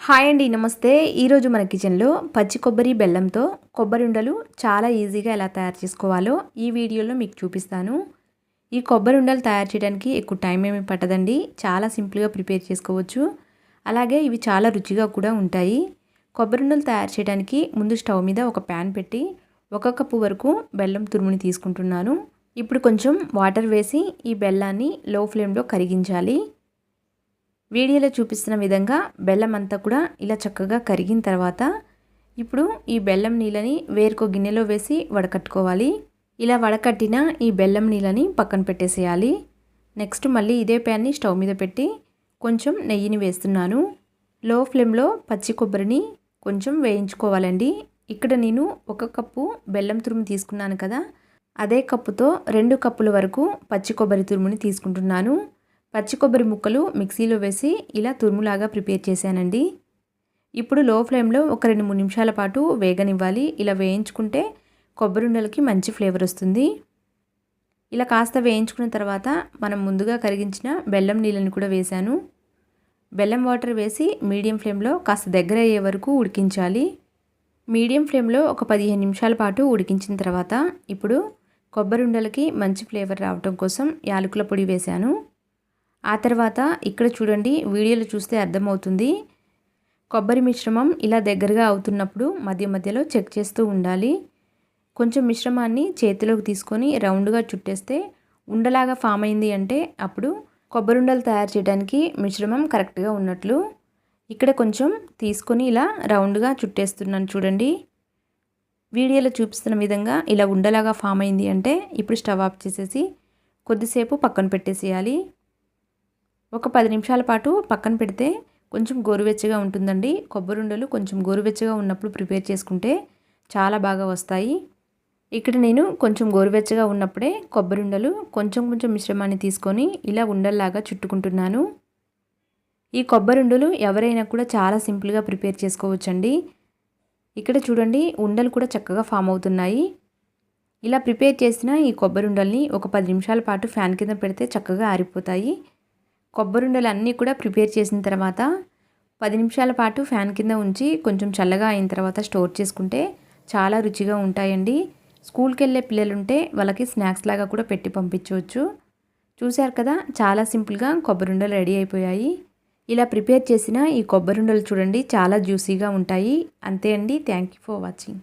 Hi అండి, నమస్తే. ఈరోజు మన కిచెన్లో పచ్చి కొబ్బరి బెల్లంతో కొబ్బరి ఉండలు చాలా ఈజీగా ఎలా తయారు చేసుకోవాలో ఈ వీడియోలో మీకు చూపిస్తాను. ఈ కొబ్బరి ఉండలు తయారు చేయడానికి ఎక్కువ టైం ఏమీ పట్టదండి. చాలా సింపుల్గా ప్రిపేర్ చేసుకోవచ్చు. అలాగే ఇవి చాలా రుచిగా కూడా ఉంటాయి. కొబ్బరి ఉండలు తయారు చేయడానికి ముందు స్టవ్ మీద ఒక ప్యాన్ పెట్టి 1 కప్పు వరకు బెల్లం తురుముని తీసుకుంటున్నాను. ఇప్పుడు కొంచెం వాటర్ వేసి ఈ బెల్లాన్ని లో ఫ్లేమ్లో కరిగించాలి. వీడియోలో చూపిస్తున్న విధంగా బెల్లం అంతా కూడా ఇలా చక్కగా కరిగిన తర్వాత ఇప్పుడు ఈ బెల్లం నీళ్ళని వేరొక గిన్నెలో వేసి వడకట్టుకోవాలి. ఇలా వడకట్టిన ఈ బెల్లం నీళ్ళని పక్కన పెట్టేసేయాలి. నెక్స్ట్ మళ్ళీ ఇదే ప్యాన్ని స్టవ్ మీద పెట్టి కొంచెం నెయ్యిని వేస్తున్నాను. లో ఫ్లేమ్లో పచ్చి కొబ్బరిని కొంచెం వేయించుకోవాలండి. ఇక్కడ నేను 1 కప్పు బెల్లం తురుము తీసుకున్నాను కదా, అదే కప్పుతో 2 కప్పుల వరకు పచ్చి కొబ్బరి తురుముని తీసుకుంటున్నాను. పచ్చి కొబ్బరి ముక్కలు మిక్సీలో వేసి ఇలా తురుములాగా ప్రిపేర్ చేశానండి. ఇప్పుడు లో ఫ్లేమ్లో ఒక 2-3 నిమిషాల పాటు వేగనివ్వాలి. ఇలా వేయించుకుంటే కొబ్బరి ఉండలకి మంచి ఫ్లేవర్ వస్తుంది. ఇలా కాస్త వేయించుకున్న తర్వాత మనం ముందుగా కరిగించిన బెల్లం నీళ్ళని కూడా వేశాను. బెల్లం వాటర్ వేసి మీడియం ఫ్లేమ్లో కాస్త దగ్గర అయ్యే వరకు ఉడికించాలి. మీడియం ఫ్లేమ్లో ఒక 15 నిమిషాల పాటు ఉడికించిన తర్వాత ఇప్పుడు కొబ్బరి ఉండలకి మంచి ఫ్లేవర్ రావడం కోసం యాలకుల పొడి వేశాను. ఆ తర్వాత ఇక్కడ చూడండి, వీడియోలో చూస్తే అర్థమవుతుంది. కొబ్బరి మిశ్రమం ఇలా దగ్గరగా అవుతున్నప్పుడు మధ్య మధ్యలో చెక్ చేస్తూ ఉండాలి. కొంచెం మిశ్రమాన్ని చేతిలోకి తీసుకొని రౌండ్గా చుట్టేస్తే ఉండలాగా ఫామ్ అయింది అంటే అప్పుడు కొబ్బరి ఉండలు తయారు చేయడానికి మిశ్రమం కరెక్ట్గా ఉన్నట్లు. ఇక్కడ కొంచెం తీసుకొని ఇలా రౌండ్గా చుట్టేస్తున్నాను చూడండి. వీడియోలో చూపిస్తున్న విధంగా ఇలా ఉండలాగా ఫామ్ అయింది అంటే ఇప్పుడు స్టవ్ ఆఫ్ చేసేసి కొద్దిసేపు పక్కన పెట్టేసేయాలి. ఒక 10 నిమిషాల పాటు పక్కన పెడితే కొంచెం గోరువెచ్చగా ఉంటుందండి. కొబ్బరి ఉండలు కొంచెం గోరువెచ్చగా ఉన్నప్పుడు ప్రిపేర్ చేసుకుంటే చాలా బాగా వస్తాయి. ఇక్కడ నేను కొంచెం గోరువెచ్చగా ఉన్నప్పుడే కొబ్బరి ఉండలు కొంచెం మిశ్రమాన్ని తీసుకొని ఇలా ఉండల్లాగా చుట్టుకుంటున్నాను. ఈ కొబ్బరి ఉండలు ఎవరైనా కూడా చాలా సింపుల్గా ప్రిపేర్ చేసుకోవచ్చండి. ఇక్కడ చూడండి, ఉండలు కూడా చక్కగా ఫామ్ అవుతున్నాయి. ఇలా ప్రిపేర్ చేసిన ఈ కొబ్బరి ఉండల్ని ఒక 10 నిమిషాల పాటు ఫ్యాన్ కింద పెడితే చక్కగా ఆరిపోతాయి. కొబ్బరి ఉండలు అన్నీ కూడా ప్రిపేర్ చేసిన తర్వాత 10 నిమిషాల పాటు ఫ్యాన్ కింద ఉంచి కొంచెం చల్లగా అయిన తర్వాత స్టోర్ చేసుకుంటే చాలా రుచిగా ఉంటాయండి. స్కూల్కి వెళ్ళే పిల్లలుంటే వాళ్ళకి స్నాక్స్ లాగా కూడా పెట్టి పంపించవచ్చు. చూశారు కదా, చాలా సింపుల్గా కొబ్బరి ఉండలు రెడీ అయిపోయాయి. ఇలా ప్రిపేర్ చేసిన ఈ కొబ్బరి ఉండలు చూడండి చాలా జ్యూసీగా ఉంటాయి. అంతే అండి. Thank you for watching.